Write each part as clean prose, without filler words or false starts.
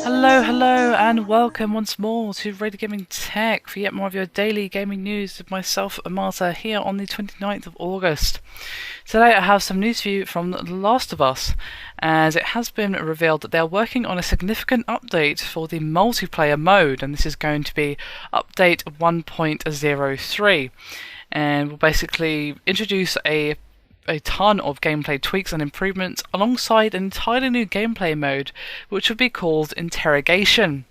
Hello, and welcome once more to Radio Gaming Tech for yet more of your daily gaming news with myself, Marta, here on the 29th of August. Today I have some news for you from The Last of Us, as it has been revealed that they are working on a significant update for the multiplayer mode, and this is going to be update 1.03, and will basically introduce a ton of gameplay tweaks and improvements alongside an entirely new gameplay mode which would be called Interrogation.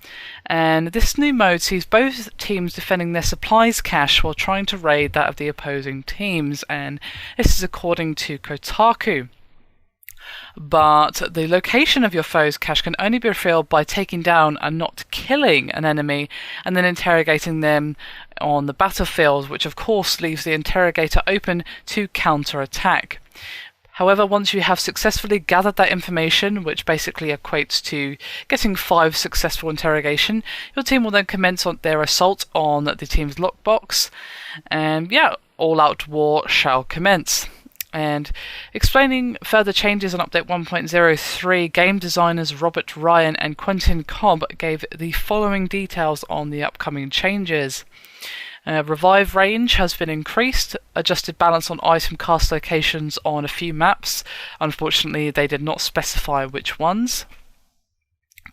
And this new mode sees both teams defending their supplies cache while trying to raid that of the opposing teams, and this is according to Kotaku. But the location of your foe's cache can only be revealed by taking down and not killing an enemy and then interrogating them on the battlefield, which of course leaves the interrogator open to counter-attack. However, once you have successfully gathered that information, which basically equates to getting 5 successful interrogation, your team will then commence on their assault on the team's lockbox, and all-out war shall commence. And explaining further changes on Update 1.03, game designers Robert Ryan and Quentin Cobb gave the following details on the upcoming changes. Revive range has been increased, adjusted balance on item cast locations on a few maps. Unfortunately, they did not specify which ones.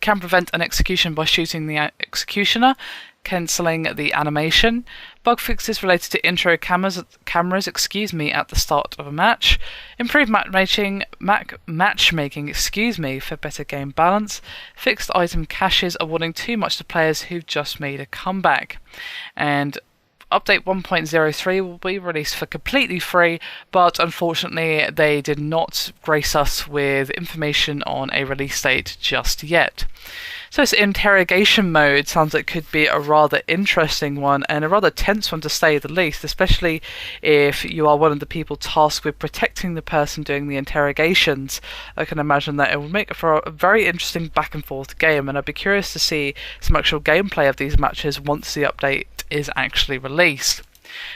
Can prevent an execution by shooting the executioner, cancelling the animation. Bug fixes related to intro cameras at the start of a match. Improved matchmaking, for better game balance. Fixed item caches awarding too much to players who've just made a comeback. And Update 1.03 will be released for completely free, but unfortunately they did not grace us with information on a release date just yet. So this interrogation mode sounds like it could be a rather interesting one, and a rather tense one to say the least, especially if you are one of the people tasked with protecting the person doing the interrogations. I can imagine that it will make for a very interesting back and forth game, and I'd be curious to see some actual gameplay of these matches once the update is actually released.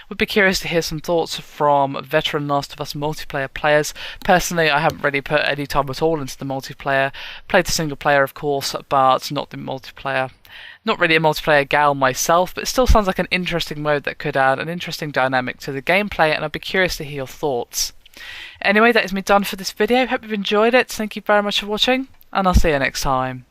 Would be curious to hear some thoughts from veteran Last of Us multiplayer players. Personally, I haven't really put any time at all into the multiplayer. Played the single player, of course, but not the multiplayer. Not really a multiplayer gal myself, but it still sounds like an interesting mode that could add an interesting dynamic to the gameplay, and I'd be curious to hear your thoughts. Anyway, that is me done for this video. Hope you've enjoyed it. Thank you very much for watching, and I'll see you next time.